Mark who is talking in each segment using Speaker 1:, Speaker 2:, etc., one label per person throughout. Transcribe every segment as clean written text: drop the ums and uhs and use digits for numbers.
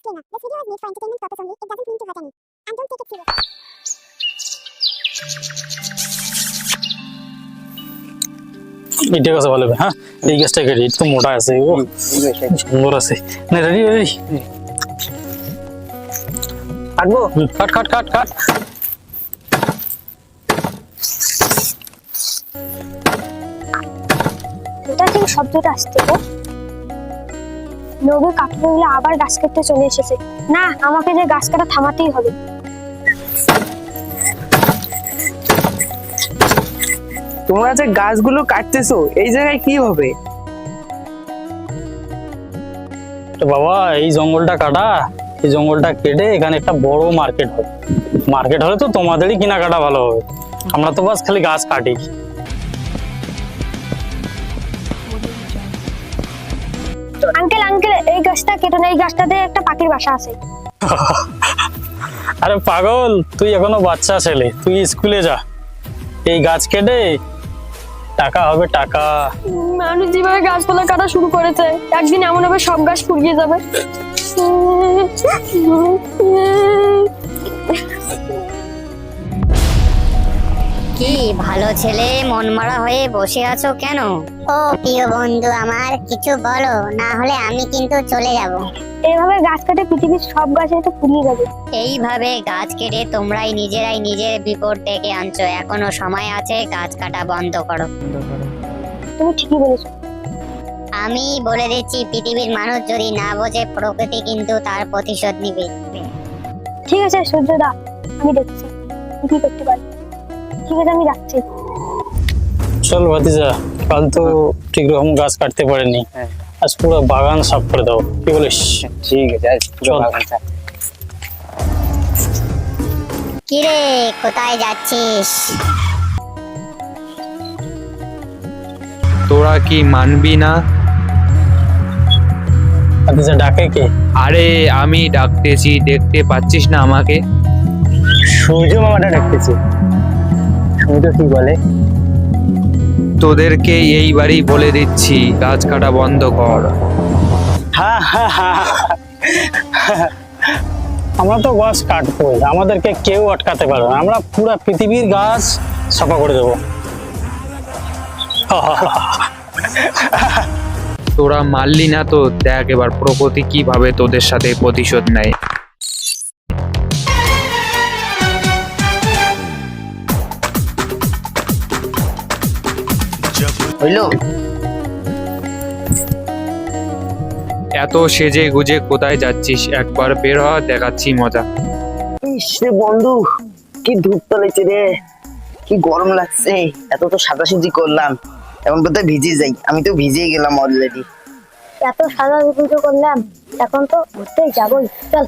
Speaker 1: Disclaimer. This video is made for entertainment purpose only. It doesn't mean to hurt any. And don't take it serious.
Speaker 2: এটা কাছে ভালো হবে। হ্যাঁ এই গ্যাসটা কেটে এটা তো মোটা আছে ও সুন্দর আছে না রেডি রেডি কাটবো কাট কাট কাট কাট
Speaker 3: এটা থেকে শব্দটা আসছে গো। নবী কাঠুরে আবার গাছ কাটতে চলে এসেছে। না, আমাকে যে গাছ কাটা থামাতেই হবে।
Speaker 4: তোমরা যে গাছগুলো কাটতেছো এই জায়গায় কি হবে?
Speaker 2: তো বাবা এই জঙ্গলটা কাটা, এই জঙ্গলটা কেটে এখানে একটা বড় মার্কেট হবে। মার্কেট হলে তো তোমাদেরই কেনাকাটা ভালো হবে, আমরা তো বাস খালি গাছ কাটি।
Speaker 3: আঙ্কেল আঙ্কেল এই গাছটা কেটে না, এই গাছটাতে একটা পাখির বাসা আছে।
Speaker 2: আরে পাগল, তুই এখনো বাচ্চা ছেলে, তুই স্কুলে যা। এই গাছ কেটে টাকা হবে টাকা।
Speaker 3: মানুষ যেভাবে গাছপালা কাটা শুরু করেছে, একদিন এমন হবে সব গাছ ফুরিয়ে যাবে।
Speaker 5: কি ভালো ছেলে, মন মারা হয়ে বসে আছো কেন?
Speaker 1: ও প্রিয় বন্ধু আমার, কিছু বলো, না হলে আমি কিন্তু চলে যাব।
Speaker 3: এইভাবে গাছ কাটে পৃথিবীর সব গাছ তো ফুরিয়ে যাবে।
Speaker 5: এইভাবে গাছ কেটে তোমরাই নিজেরাই নিজের বিপদ ডেকে আনছো। এখনো সময় আছে, গাছ কাটা বন্ধ করো।
Speaker 3: তুমি ঠিকই বলেছো।
Speaker 5: আমি বলে দিচ্ছি, পৃথিবীর মানুষ যদি না বোঝে, প্রকৃতি কিন্তু তার প্রতিশোধ নিবে।
Speaker 3: ঠিক আছে সূর্যদা, আমি দেখছি কি করতে পারি। ঠিক আছে, আমি রাখছি।
Speaker 2: চল ভাতিজা, কাল তো ঠিক রকম গাছ কাটতে পারেনি, আজ পুরো বাগান সাফ করে দাও, কি বলিস?
Speaker 4: ঠিক আছে, আজ পুরো
Speaker 2: চল।
Speaker 4: বাগান সাফ।
Speaker 5: কিরে, কোথায় যাচ্ছিস?
Speaker 6: তোরা কি মানবি না?
Speaker 2: ভাতিজা ডাকে কে?
Speaker 6: আরে আমি ডাকতেছি, দেখতে পাচ্ছিস না আমাকে?
Speaker 2: সূর্য মামাটা ডাকতেছে। শুনি তো কি বলে।
Speaker 6: তোদেরকে এইবারই বলে দিচ্ছি, গাছ কাটা বন্ধ কর।
Speaker 2: হ্যাঁ হ্যাঁ হ্যাঁ, আমরা তো গাছ কাটবো, আমাদেরকে কেউ আটকাতে পারবে না, আমরা পুরো পৃথিবীর গাছ সাফা করে দেবো।
Speaker 6: তোরা মারলি না তো, দেখ এবার প্রকৃতি কিভাবে তোদের সাথে প্রতিশোধ নেয়।
Speaker 4: হইলো?
Speaker 6: এত সেজে গুজে কোথায় যাচ্ছিস? একবার বের হ, দেখাচ্ছি মজা।
Speaker 4: ইস রে বন্ধু, কি ধূপ চলেছে রে, কি গরম লাগছে। এত তো সাজাসুজি করলাম, এখন কোথায় ভিজে যাই? আমি তো ভিজেই গেলাম অলরেডি।
Speaker 3: এত সাদা পুজো করলাম, এখন তো ঘুরতে যাবই। চল।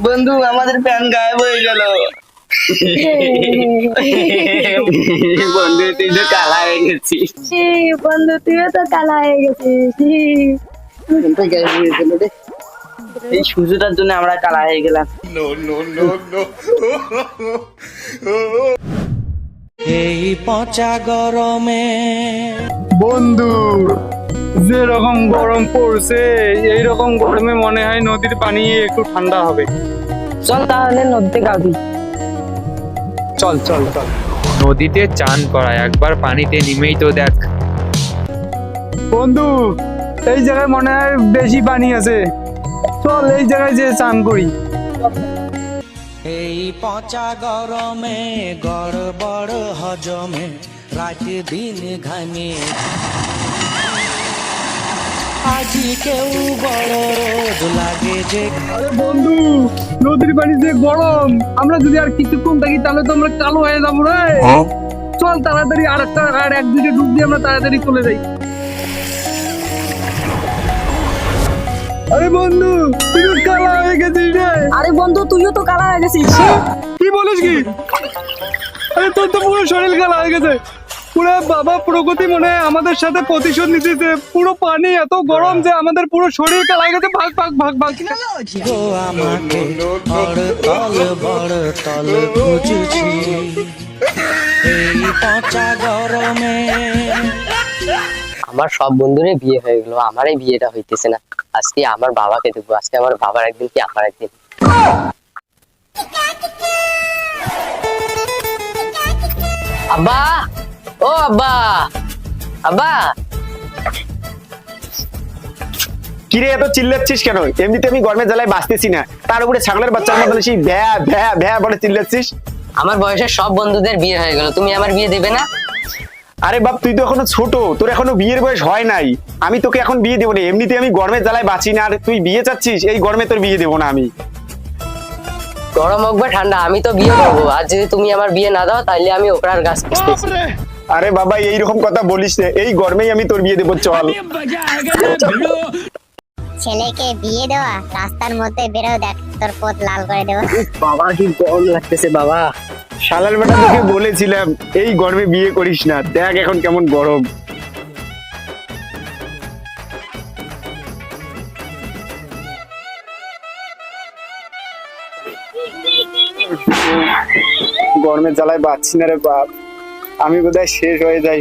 Speaker 4: বন্ধু আমাদের প্যান গায়েব হয়ে গেল। বন্ধু তুই তো কালা হয়ে গেছিস।
Speaker 3: বন্ধু তুইও তো কালা হয়ে গেছিস।
Speaker 4: প্যানটা গায়েব হয়ে গেল রে। এই সূর্যটার জন্য আমরা কালা হয়ে গেলাম।
Speaker 7: এই পচা গরমে
Speaker 2: বন্ধু যেরকম গরম পড়ছে, এইরকম গরমে মনে হয় নদীর পানি একটু ঠান্ডা হবে।
Speaker 4: চল তাহলে নদীতে গাবি।
Speaker 2: চল চল চল।
Speaker 6: নদীতে চান করা, একবার পানিতে নেমেই তো দেখ।
Speaker 2: বন্ধু এই জায়গায় মনে হয় বেশি পানি আছে, চল এই জায়গায় যে চান করি।
Speaker 7: এই পচা গরমে গড়বড় হজমে রাত দিন ঘামে আজি কেউ বড় রোদ লাগে যে।
Speaker 2: আরে বন্ধু নদীর পানি যে গরম, আমরা যদি আর কিছুক্ষণ থাকি তাহলে তো আমরা কালো হয়ে যাবো রে। চল তাড়াতাড়ি আর এক দুটো ডুব দিয়ে আমরা তাড়াতাড়ি চলে যাই। আরে বন্ধু তুই তো কালা হয়ে গেছিস রে।
Speaker 4: আরে বন্ধু তুইও তো কালা হয়ে গেছিস।
Speaker 2: কি বলিস কি? আরে তোর তো পুরো শরীর কালা হয়ে গেছে। পুরো বাবা প্রকৃতি মনে হয় আমাদের সাথে প্রতিশোধ নিতেছে। পুরো পানি এত গরম যে আমাদের পুরো শরীর কালা হয়ে গেছে। ভাগ ভাগ ভাগ ভাগ।
Speaker 7: গো আমাকে বড় তল খুঁজছি এই পচা গরমে।
Speaker 8: আমার সব বন্ধুরই বিয়ে হয়ে গেল, আমারই বিয়েটা হইতেছে না। আজকে আমার বাবাকে দেবো, আজকে আমার বাবার একদিন কি আমার একদিন। আব্বা, ও আব্বা, আব্বা।
Speaker 9: কিরে এত চিল্লাচ্ছিস কেন? এমনিতে আমি গরমের জ্বালায় বাঁচতেছি না, তার উপরে ছাগলের বাচ্চার মতন সেই ভ্যা ভ্যা ভ্যা বলে চিল্লাচ্ছিস।
Speaker 8: আমার বয়সের সব বন্ধুদের বিয়ে হয়ে গেল, তুমি আমার বিয়ে দেবে না?
Speaker 9: আরে বাপ, তুই তো এখনো ছোট, তোর এখনো বিয়ের বয়স হয় নাই। আমি তোকে এখন বিয়ে দেবো না, এমনিতে আমি গরমের জ্বালায় বাঁচি না, আর তুই বিয়ে চাচ্ছিস? এই গরমে তোর বিয়ে দেবো না আমি।
Speaker 8: গরম হোক বা ঠান্ডা, আমি তো বিয়ে করবো। আর যদি তুমি আমার বিয়ে না দাও তাহলে আমি ওপরার গাছ কিনতেছি।
Speaker 9: আরে বাবা, এইরকম কথা বলিস না, এই গরমেই আমি তোর বিয়ে দেবো, চল।
Speaker 1: ছেলেকে বিয়ে দেওয়া, রাস্তার মধ্যে বেরো, দেখ তোর পথ লাল করে দেবো।
Speaker 8: বাবা কি গরম লাগতেছে বাবা।
Speaker 9: শালার বেটা, তোকে বলেছিলাম এই গরমে বিয়ে করিস না, দেখ এখন কেমন গরম। গরমের জ্বালায় বাঁচছি না রে বাপ, আমি বোধহয় শেষ হয়ে যাই।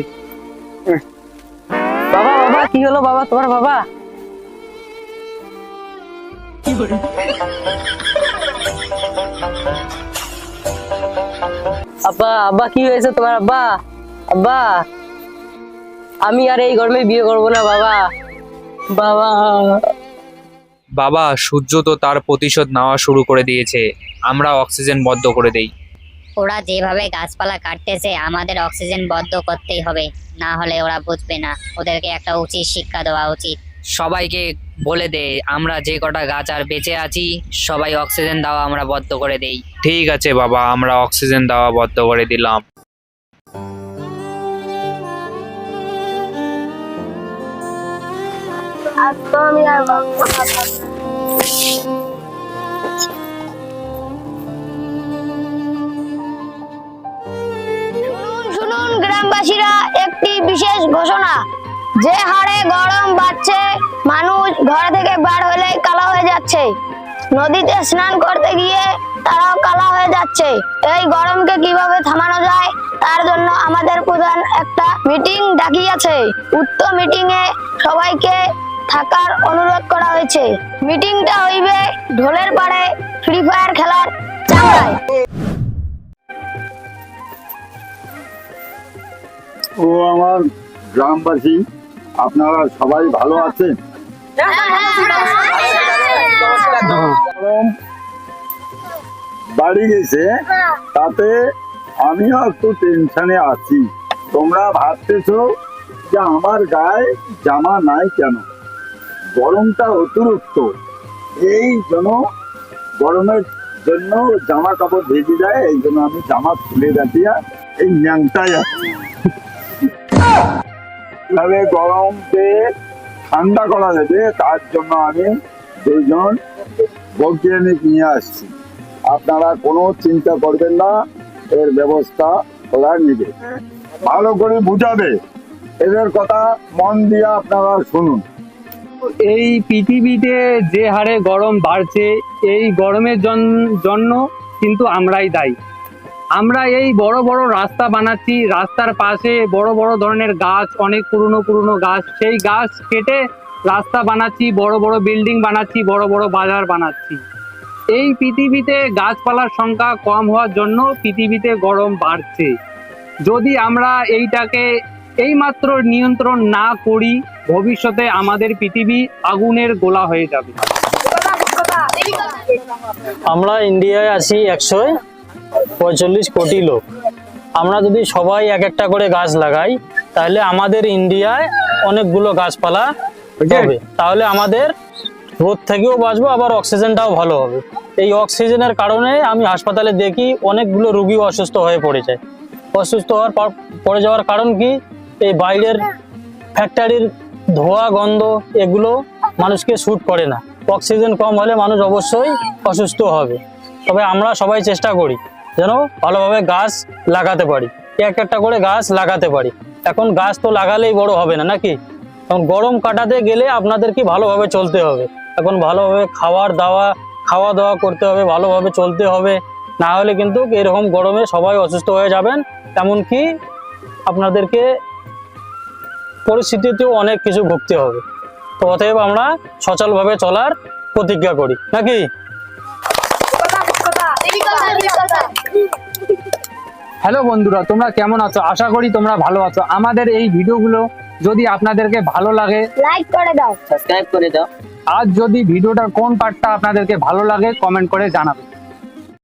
Speaker 8: বাবা, বাবা কি হলো বাবা, তোমার বাবা? আব্বা, আব্বা কি হয়েছে তোমার? আব্বা, আব্বা, আমি আর এই গরমে বিয়ে করবো না বাবা। বাবা,
Speaker 6: বাবা, সূর্য তো তার প্রতিশোধ নেওয়া শুরু করে দিয়েছে, আমরা অক্সিজেন বন্ধ করে দেই।
Speaker 5: ওরা যেভাবে গাছপালা কাটতেছে আমাদের অক্সিজেন বন্ধ করতেই হবে, না হলে ওরা বুঝবে না। ওদেরকে একটা উচিত শিক্ষা দেওয়া উচিত। সবাইকে বলে দে আমরা যে কটা গাছ আর বেঁচে আছি সবাই অক্সিজেন দেওয়া আমরা বন্ধ করে দেই।
Speaker 6: ঠিক আছে বাবা, আমরা অক্সিজেন দেওয়া বন্ধ করে দিলাম।
Speaker 3: আর তো আমি আর শুনুন গ্রামবাসীরা, একটি বিশেষ ঘোষণা। যে হারে গরম বাড়ছে, মানুষ ঘর থেকে বার হলে কালো হয়ে যাচ্ছে, নদীতে স্নান করতে গিয়ে তারাও কালো হয়ে যাচ্ছে। এই গরমকে কিভাবে থামানো যায় তার জন্য আমাদের প্রধান একটা মিটিং ডাকিয়েছে। উক্ত মিটিং এ সবাইকে থাকার অনুরোধ করা হয়েছে। মিটিংটা হইবে ঢোলের পাড়ে ফ্রি ফায়ার খেলার চামড়ায়।
Speaker 10: ও আমার গ্রামবাসী, আপনারা সবাই ভালো আছেন? গরম বাড়ি গেছে, তাতে আমিও একটু টেনশনে আছি। তোমরা ভাবতেছো যে আমার গায়ে জামা নাই কেন, গরমটা অতিরিক্ত, এই জন্য গরমের জন্য জামা কাপড় ভেজে যায়, এই জন্য আমি জামা খুলে রাখিয়া এই ন্যাংটাই আছি। কিভাবে গরমকে ঠান্ডা করা যাবে তার জন্য আমি দুইজন বৈজ্ঞানিক নিয়ে আসছি। আপনারা কোনো চিন্তা করবেন না, এর ব্যবস্থা ওরা নেবে, ভালো করে বুঝাবে। এদের কথা মন দিয়ে আপনারা শুনুন।
Speaker 2: এই পৃথিবীতে যে হারে গরম বাড়ছে, এই গরমের জন্য কিন্তু আমরাই দায়ী। আমরা এই বড় বড় রাস্তা বানাচ্ছি, রাস্তার পাশে বড় বড় ধরনের গাছ, অনেক পুরনো পুরনো গাছ, সেই গাছ কেটে রাস্তা বানাচ্ছি, বড় বড় বিল্ডিং বানাচ্ছি, বড় বড় বাজার বানাচ্ছি। এই পৃথিবীতে গাছপালার সংখ্যা কম হওয়ার জন্য পৃথিবীতে গরম বাড়ছে। যদি আমরা এইটাকে এইমাত্র নিয়ন্ত্রণ না করি, ভবিষ্যতে আমাদের পৃথিবী আগুনের গোলা হয়ে যাবে।
Speaker 11: আমরা ইন্ডিয়ায় আছি 145 কোটি লোক। আমরা যদি সবাই এক একটা করে গাছ লাগাই, তাহলে আমাদের ইন্ডিয়ায় অনেকগুলো গাছপালা হবে, তাহলে আমাদের রোদ থেকেও বাঁচবো, আবার অক্সিজেনটাও ভালো হবে। এই অক্সিজেনের কারণে আমি হাসপাতালে দেখি অনেকগুলো রোগী অসুস্থ হয়ে পড়ে যায়। অসুস্থ হওয়ার পড়ে যাওয়ার কারণ কি? এই বাইরের ফ্যাক্টরির ধোঁয়া গন্ধ এগুলো মানুষকে স্যুট করে না। অক্সিজেন কম হলে মানুষ অবশ্যই অসুস্থ হবে। তবে আমরা সবাই চেষ্টা করি যেন ভালোভাবে গাছ লাগাতে পারি, এক একটা করে গাছ লাগাতে পারি। এখন গাছ তো লাগালেই বড় হবে না নাকি? এখন গরম কাটাতে গেলে আপনাদেরকে ভালোভাবে চলতে হবে। এখন ভালোভাবে খাওয়া দাওয়া করতে হবে, ভালোভাবে চলতে হবে, না হলে কিন্তু এরকম গরমে সবাই অসুস্থ হয়ে যাবেন। এমনকি আপনাদেরকে পরিস্থিতিতেও অনেক কিছু ভুগতে হবে। তো অতএব আমরা সচলভাবে চলার প্রতিজ্ঞা করি, নাকি?
Speaker 6: হ্যালো বন্ধুরা, তোমরা কেমন আছো? আশা করি তোমরা ভালো আছো। আমাদের এই ভিডিওগুলো যদি আপনাদেরকে ভালো লাগে,
Speaker 3: লাইক করে দাও,
Speaker 8: সাবস্ক্রাইব করে দাও।
Speaker 6: আর যদি ভিডিওটার কোন পার্টটা আপনাদেরকে ভালো লাগে কমেন্ট করে জানাবেন।